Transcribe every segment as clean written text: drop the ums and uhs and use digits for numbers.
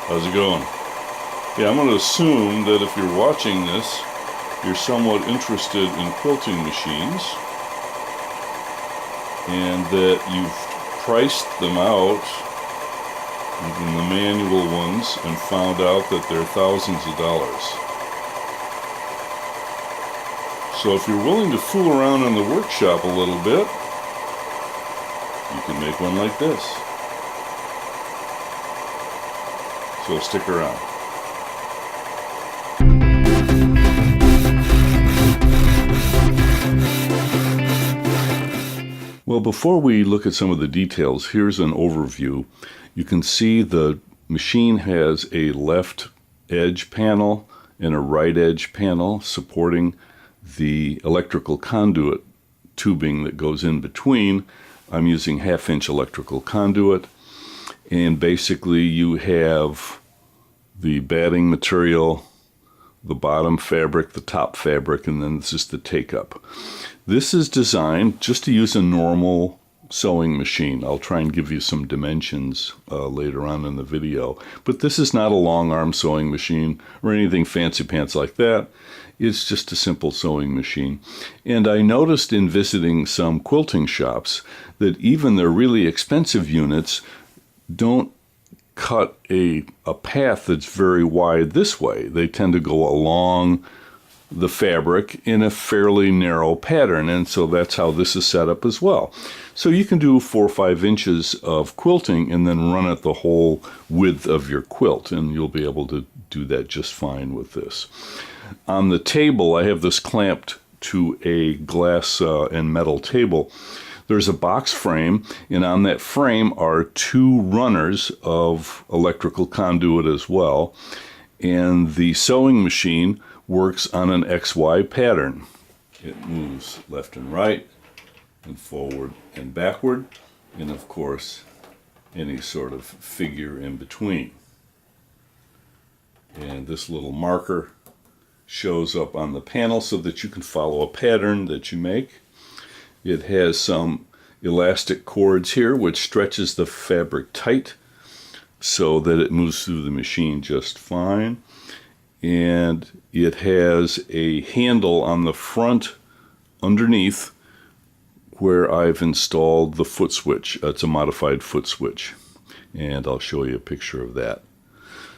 How's it going? Yeah, I'm going to assume that if you're watching this, you're somewhat interested in quilting machines and that you've priced them out, even the manual ones, and found out that they're thousands of dollars. So if you're willing to fool around in the workshop a little bit, you can make one like this. So stick around. Well, before we look at some of the details, here's an overview. You can see the machine has a left edge panel and a right edge panel supporting the electrical conduit tubing that goes in between. I'm using 1/2-inch electrical conduit, and basically you have the batting material, the bottom fabric, the top fabric, and then this is the take-up. This is designed just to use a normal sewing machine. I'll try and give you some dimensions later on in the video, but this is not a long arm sewing machine or anything fancy pants like that. It's just a simple sewing machine. And I noticed in visiting some quilting shops that even their really expensive units don't cut a path that's very wide this way. They tend to go along the fabric in a fairly narrow pattern, and so that's how this is set up as well. So you can do 4 or 5 inches of quilting and then run it the whole width of your quilt, and you'll be able to do that just fine with this. On the table, I have this clamped to a glass and metal table. There's a box frame, and on that frame are 2 runners of electrical conduit as well, and the sewing machine works on an XY pattern. It moves left and right, and forward and backward, and of course any sort of figure in between. And this little marker shows up on the panel so that you can follow a pattern that you make. It has some elastic cords here which stretches the fabric tight so that it moves through the machine just fine. And it has a handle on the front underneath where I've installed the foot switch. It's a modified foot switch, and I'll show you a picture of that.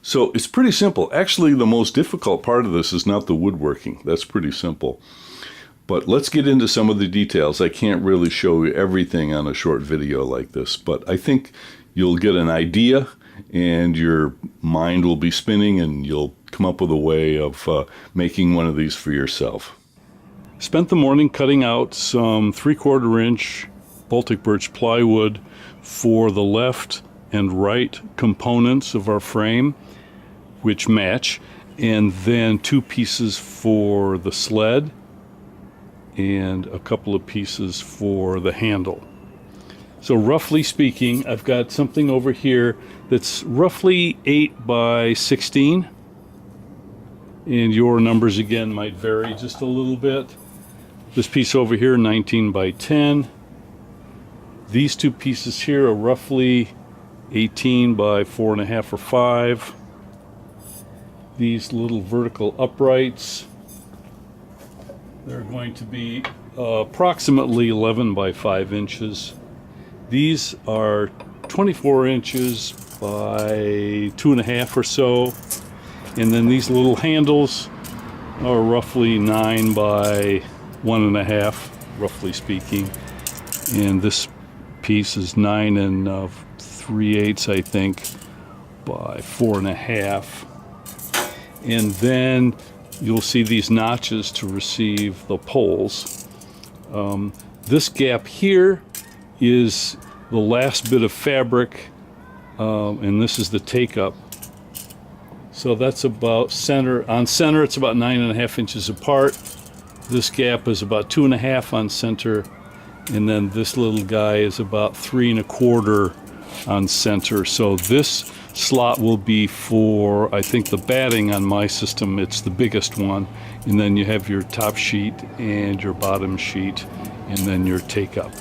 So it's pretty simple. Actually, the most difficult part of this is not the woodworking. That's pretty simple. But let's get into some of the details. I can't really show you everything on a short video like this, but I think you'll get an idea and your mind will be spinning and you'll come up with a way of making one of these for yourself. Spent the morning cutting out some 3/4 inch Baltic birch plywood for the left and right components of our frame, which match, and then 2 pieces for the sled and a couple of pieces for the handle. So roughly speaking, I've got something over here that's roughly 8 by 16. And your numbers again might vary just a little bit. This piece over here, 19 by 10. These 2 pieces here are roughly 18 by 4.5 or 5. These little vertical uprights, they're going to be approximately 11 by 5 inches. These are 24 inches by 2.5 or so. And then these little handles are roughly 9 by 1.5, roughly speaking. And this piece is 9 3/8, I think, by 4.5. And then you'll see these notches to receive the poles. This gap here is the last bit of fabric, and this is the take-up. So that's about center. On center, it's about 9.5 inches apart. This gap is about 2.5 on center, and then this little guy is about 3.25 on center. So this slot will be for, I think, the batting on my system. It's the biggest one, and then you have your top sheet and your bottom sheet, and then your take-up.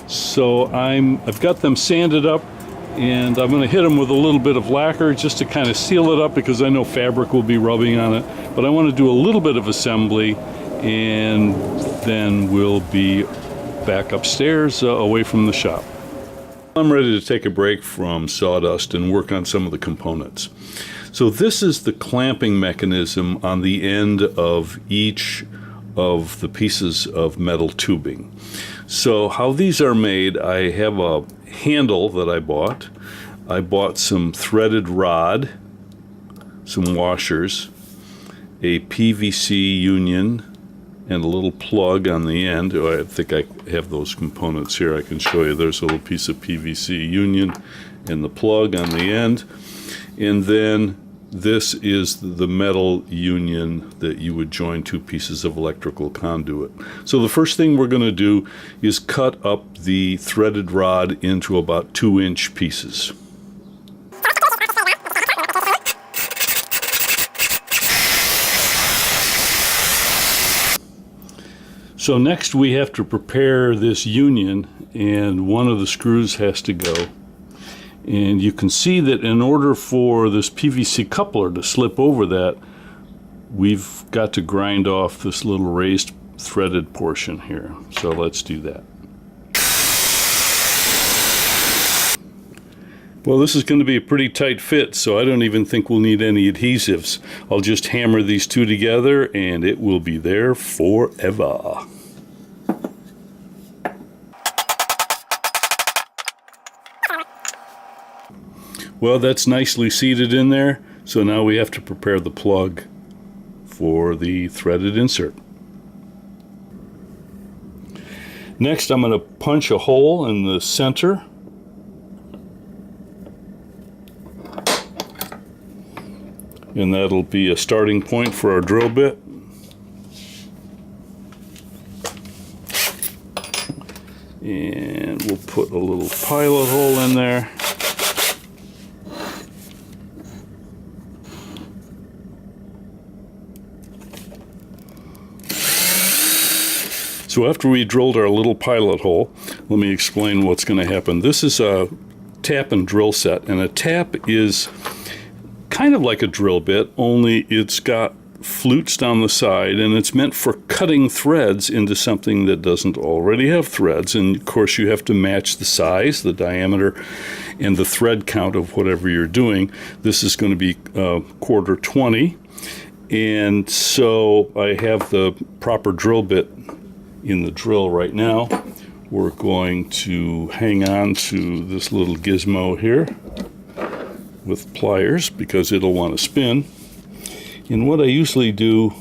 So I've got them sanded up And I'm going to hit them with a little bit of lacquer just to kind of seal it up, because I know fabric will be rubbing on it. But I want to do a little bit of assembly, and then we'll be back upstairs away from the shop. I'm ready to take a break from sawdust and work on some of the components. So this is the clamping mechanism on the end of each of the pieces of metal tubing. So how these are made, I have a handle that I bought. I bought some threaded rod, some washers, a PVC union, and a little plug on the end. Oh, I think I have those components here. I can show you. There's a little piece of PVC union and the plug on the end. And then this is the metal union that you would join two pieces of electrical conduit. So the first thing we're going to do is cut up the threaded rod into about 2-inch pieces. So next we have to prepare this union, and one of the screws has to go. And you can see that in order for this PVC coupler to slip over that, we've got to grind off this little raised threaded portion here. So let's do that. Well, this is going to be a pretty tight fit, so I don't even think we'll need any adhesives. I'll just hammer these two together and it will be there forever. Well, that's nicely seated in there, so now we have to prepare the plug for the threaded insert. Next, I'm going to punch a hole in the center. And that'll be a starting point for our drill bit. And we'll put a little pilot hole in there. So after we drilled our little pilot hole, let me explain what's going to happen. This is a tap and drill set, and a tap is kind of like a drill bit, only it's got flutes down the side, and it's meant for cutting threads into something that doesn't already have threads. And of course you have to match the size, the diameter, and the thread count of whatever you're doing. This is going to be 1/4-20, and so I have the proper drill bit in the drill right now. We're going to hang on to this little gizmo here with pliers because it'll want to spin. And what I usually do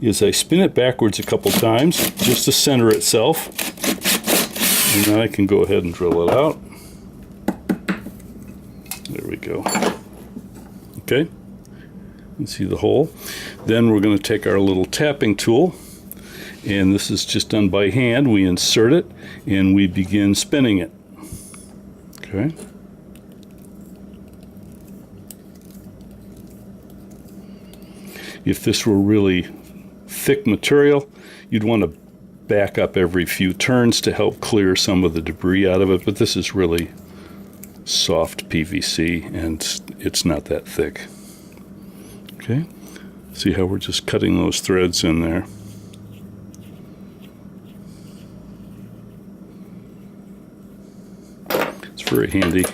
is I spin it backwards a couple times just to center itself, and then I can go ahead and drill it out. There we go. Okay, you can see the hole. Then we're going to take our little tapping tool, and this is just done by hand. We insert it and we begin spinning it. Okay. If this were really thick material, you'd want to back up every few turns to help clear some of the debris out of it, but this is really soft PVC and it's not that thick. Okay, see how we're just cutting those threads in there. It's very handy.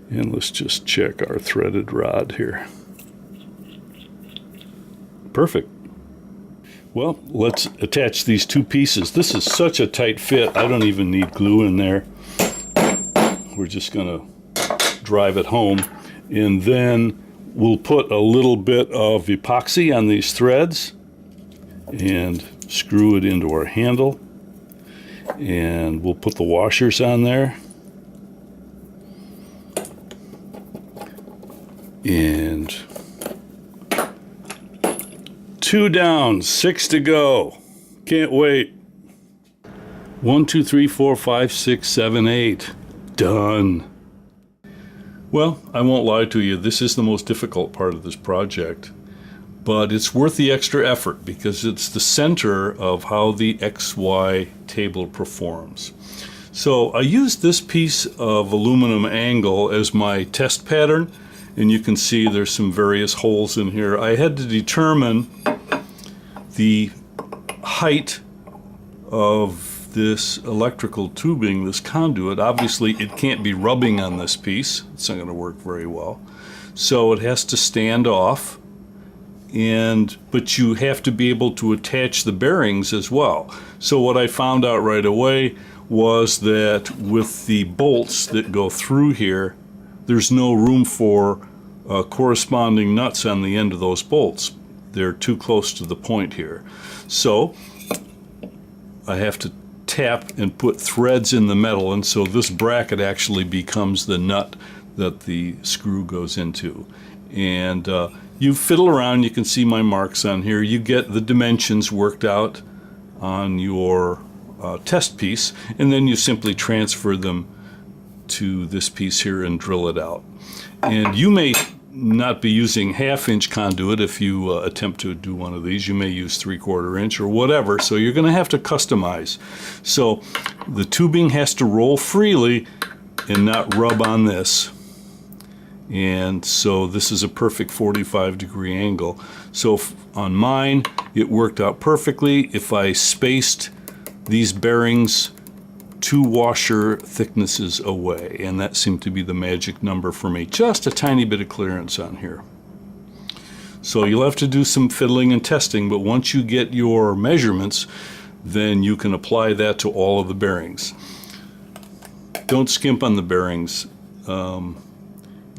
And let's just check our threaded rod here. Perfect. Well, let's attach these two pieces. This is such a tight fit, I don't even need glue in there. We're just going to drive it home, and then we'll put a little bit of epoxy on these threads and screw it into our handle, and we'll put the washers on there. And 2 down, 6 to go. Can't wait. 1, 2, 3, 4, 5, 6, 7, 8. Done. Well, I won't lie to you, this is the most difficult part of this project, but it's worth the extra effort because it's the center of how the XY table performs. So I used this piece of aluminum angle as my test pattern, and you can see there's some various holes in here. I had to determine the height of this electrical tubing, this conduit. Obviously it can't be rubbing on this piece. It's not going to work very well. So it has to stand off, but you have to be able to attach the bearings as well. So what I found out right away was that with the bolts that go through here, there's no room for corresponding nuts on the end of those bolts. They're too close to the point here. So I have to tap and put threads in the metal, and so this bracket actually becomes the nut that the screw goes into. And you fiddle around, you can see my marks on here. You get the dimensions worked out on your test piece, and then you simply transfer them to this piece here and drill it out. And you may not be using 1/2 inch conduit if you attempt to do one of these. You may use 3/4 inch or whatever, so you're going to have to customize. So the tubing has to roll freely and not rub on this. And so this is a perfect 45-degree angle. So on mine, it worked out perfectly. If I spaced these bearings 2 washer thicknesses away, and that seemed to be the magic number for me. Just a tiny bit of clearance on here. So you'll have to do some fiddling and testing, but once you get your measurements, then you can apply that to all of the bearings. Don't skimp on the bearings.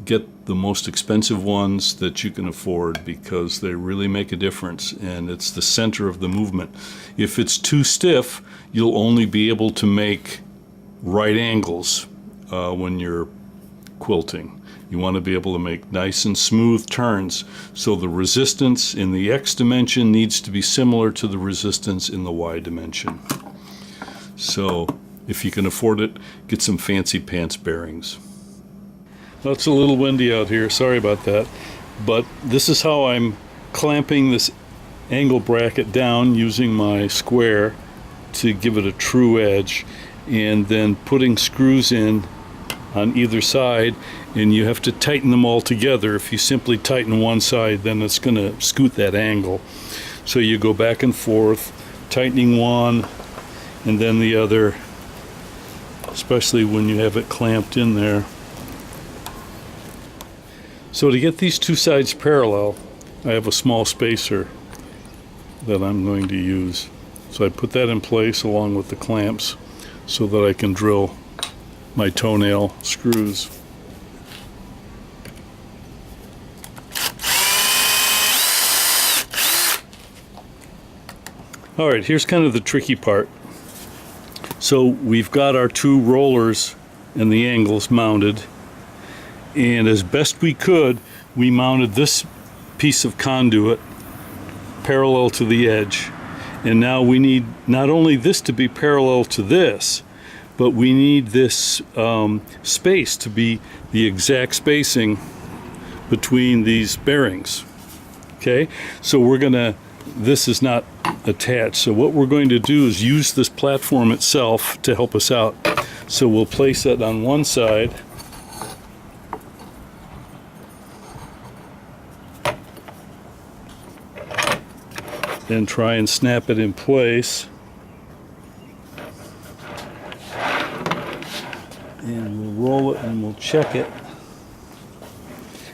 Get the most expensive ones that you can afford, because they really make a difference, and it's the center of the movement. If it's too stiff, you'll only be able to make right angles when you're quilting. You want to be able to make nice and smooth turns, so the resistance in the X dimension needs to be similar to the resistance in the Y dimension. So if you can afford it, get some fancy pants bearings. Well, it's a little windy out here, sorry about that, but this is how I'm clamping this angle bracket down using my square to give it a true edge, and then putting screws in on either side, and you have to tighten them all together. If you simply tighten one side, then it's going to scoot that angle. So you go back and forth, tightening one and then the other, especially when you have it clamped in there. So to get these two sides parallel, I have a small spacer that I'm going to use. So I put that in place along with the clamps so that I can drill my toenail screws. All right, here's kind of the tricky part. So we've got our two rollers and the angles mounted, and as best we could, we mounted this piece of conduit parallel to the edge. And now we need not only this to be parallel to this, but we need this space to be the exact spacing between these bearings. Okay, so we're gonna, this is not attached, so what we're going to do is use this platform itself to help us out. So we'll place it on one side, and try and snap it in place. And we'll roll it and we'll check it.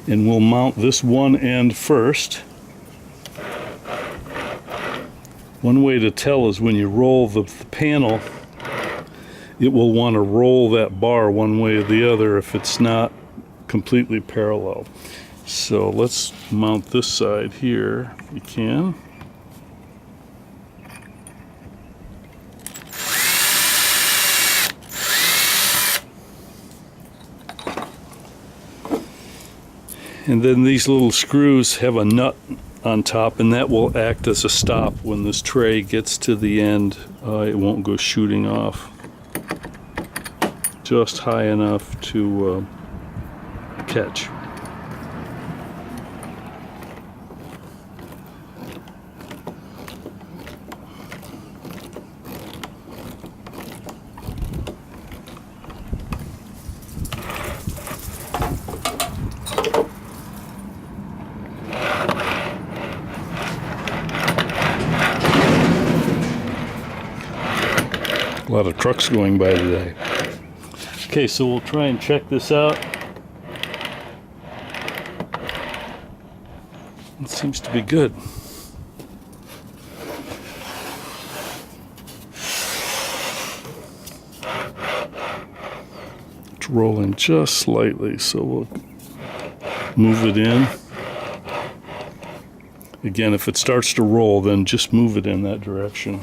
And we'll mount this one end first. One way to tell is when you roll the panel, it will want to roll that bar one way or the other if it's not completely parallel. So let's mount this side here if you can. And then these little screws have a nut on top, and that will act as a stop when this tray gets to the end. It won't go shooting off. Just high enough to catch. lot of trucks going by today. Okay, so we'll try and check this out. It seems to be good. It's rolling just slightly, so we'll move it in. Again, if it starts to roll, then just move it in that direction.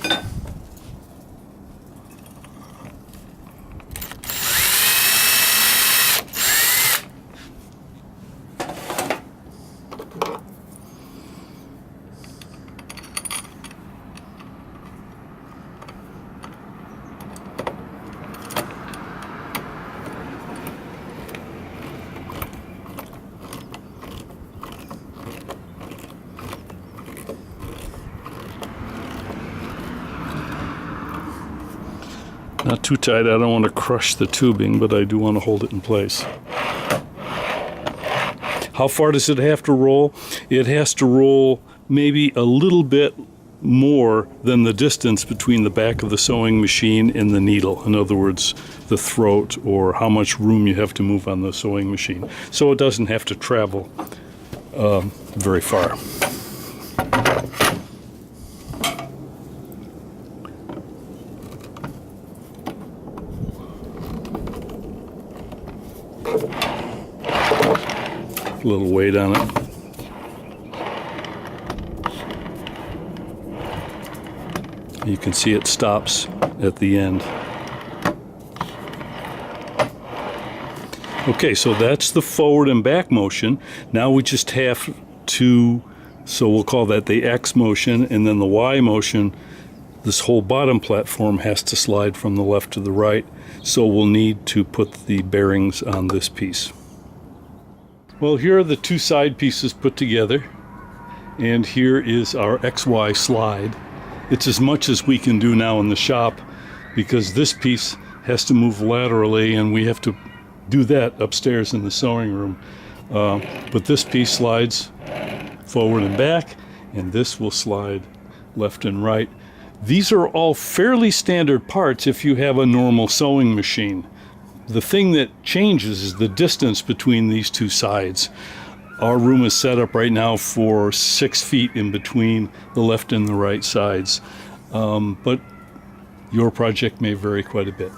Not too tight, I don't want to crush the tubing, but I do want to hold it in place. How far does it have to roll? It has to roll maybe a little bit more than the distance between the back of the sewing machine and the needle. In other words, the throat, or how much room you have to move on the sewing machine. So it doesn't have to travel very far. A little weight on it. You can see it stops at the end. Okay, so that's the forward and back motion. Now we just have to, so we'll call that the X motion, and then the Y motion, this whole bottom platform has to slide from the left to the right. So we'll need to put the bearings on this piece. Well, here are the two side pieces put together, and here is our XY slide. It's as much as we can do now in the shop, because this piece has to move laterally, and we have to do that upstairs in the sewing room. But this piece slides forward and back, and this will slide left and right. These are all fairly standard parts if you have a normal sewing machine. The thing that changes is the distance between these two sides. Our room is set up right now for 6 feet in between the left and the right sides. But your project may vary quite a bit.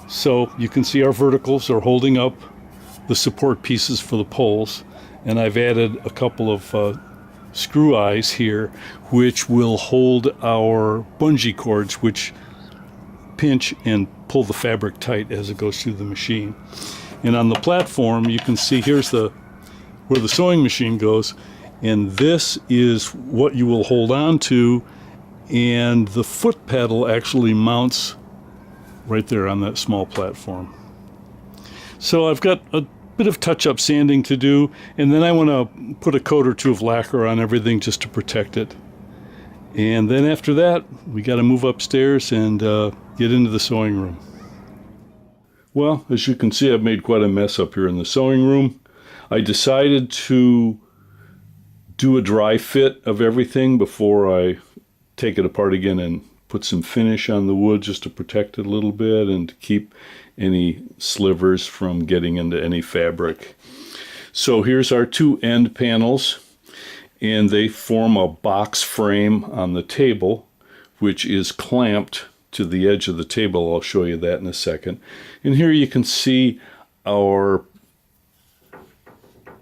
So you can see our verticals are holding up the support pieces for the poles. And I've added a couple of screw eyes here, which will hold our bungee cords, which pinch and pull the fabric tight as it goes through the machine. And on the platform, you can see here's where the sewing machine goes, and this is what you will hold on to, and the foot pedal actually mounts right there on that small platform. So I've got a bit of touch-up sanding to do, and then I want to put a coat or two of lacquer on everything just to protect it. And then after that, we got to move upstairs and get into the sewing room. Well, as you can see, I've made quite a mess up here in the sewing room. I decided to do a dry fit of everything before I take it apart again and put some finish on the wood just to protect it a little bit and to keep any slivers from getting into any fabric. So here's our two end panels, and they form a box frame on the table, which is clamped to the edge of the table. I'll show you that in a second. And here you can see our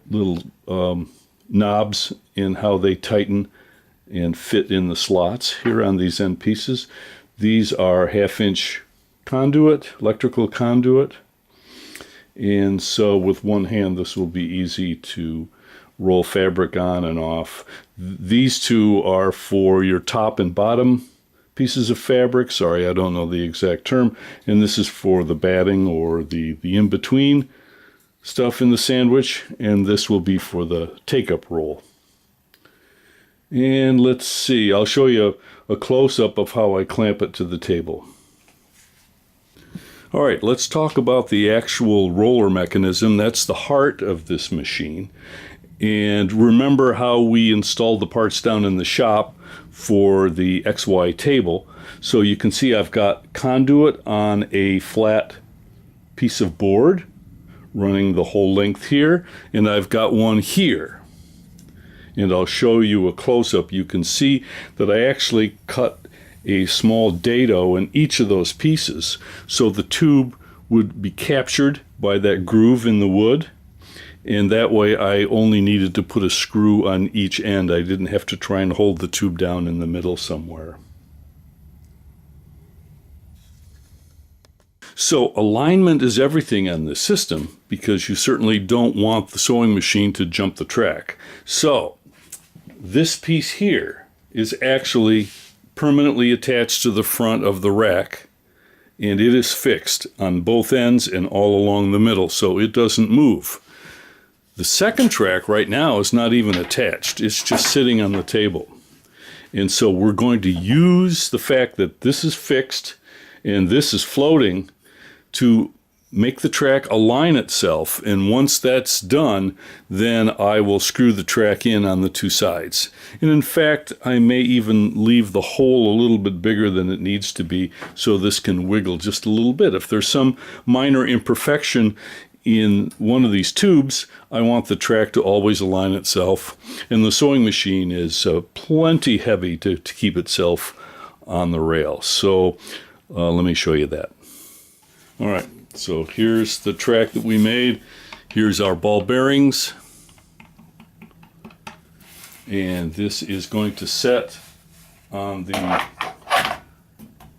little knobs and how they tighten and fit in the slots here on these end pieces. These are 1/2-inch conduit, electrical conduit. And so with one hand, this will be easy to roll fabric on and off. These two are for your top and bottom pieces of fabric. Sorry, I don't know the exact term. And this is for the batting or the in-between stuff in the sandwich. And this will be for the take-up roll. And let's see, I'll show you a close-up of how I clamp it to the table. All right, let's talk about the actual roller mechanism. That's the heart of this machine. And remember how we installed the parts down in the shop. for the XY table. So you can see I've got conduit on a flat piece of board running the whole length here, and I've got one here. And I'll show you a close-up. You can see that I actually cut a small dado in each of those pieces, so the tube would be captured by that groove in the wood, and that way I only needed to put a screw on each end. I didn't have to try and hold the tube down in the middle somewhere. So alignment is everything on this system, because you certainly don't want the sewing machine to jump the track. So this piece here is actually permanently attached to the front of the rack, and it is fixed on both ends and all along the middle, so it doesn't move. The second track right now is not even attached. It's just sitting on the table. And so we're going to use the fact that this is fixed and this is floating to make the track align itself. And once that's done, then I will screw the track in on the two sides. And in fact, I may even leave the hole a little bit bigger than it needs to be, so this can wiggle just a little bit. If there's some minor imperfection in one of these tubes, I want the track to always align itself. And the sewing machine is plenty heavy to keep itself on the rail. So let me show you that. All right, so here's the track that we made. Here's our ball bearings. And this is going to set on the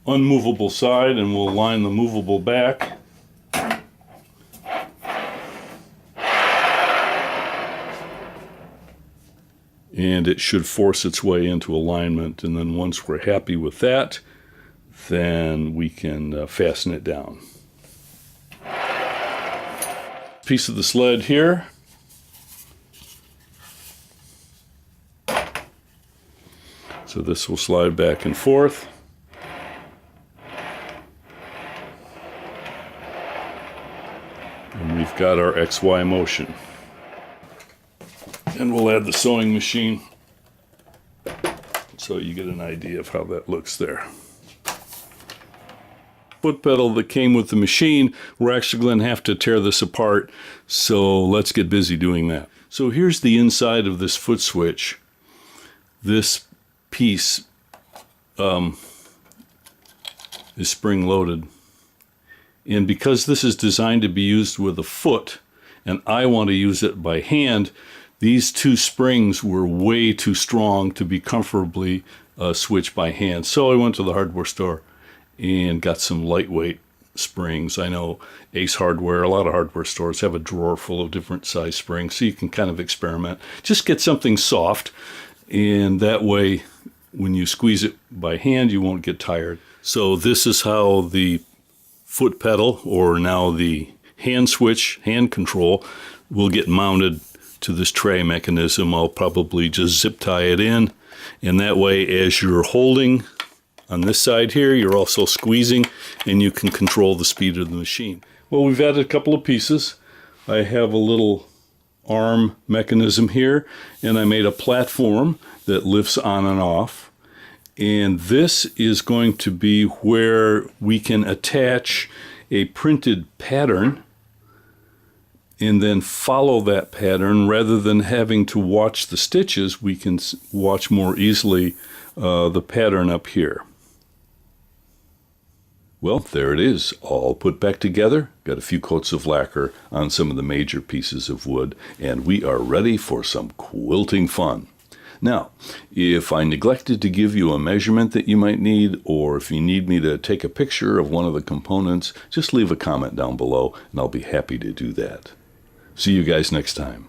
unmovable side, and we'll line the movable back. And it should force its way into alignment. And then once we're happy with that, then we can fasten it down. Piece of the sled here. So this will slide back and forth. And we've got our XY motion. And we'll add the sewing machine so you get an idea of how that looks there. Foot pedal that came with the machine, we're actually going to have to tear this apart, so let's get busy doing that. So here's the inside of this foot switch. This piece is spring loaded, and because this is designed to be used with a foot and I want to use it by hand, these two springs were way too strong to be comfortably switched by hand. So I went to the hardware store and got some lightweight springs. I know Ace Hardware, a lot of hardware stores have a drawer full of different size springs, so you can kind of experiment. Just get something soft, and that way when you squeeze it by hand, you won't get tired. So this is how the foot pedal, or now the hand switch, hand control, will get mounted to this tray mechanism. I'll probably just zip tie it in, and that way as you're holding on this side here, you're also squeezing, and you can control the speed of the machine. Well, we've added a couple of pieces. I have a little arm mechanism here, and I made a platform that lifts on and off. And this is going to be where we can attach a printed pattern and then follow that pattern. Rather than having to watch the stitches, we can watch more easily the pattern up here. Well, there it is, all put back together. Got a few coats of lacquer on some of the major pieces of wood, and we are ready for some quilting fun. Now, if I neglected to give you a measurement that you might need, or if you need me to take a picture of one of the components, just leave a comment down below, and I'll be happy to do that. See you guys next time.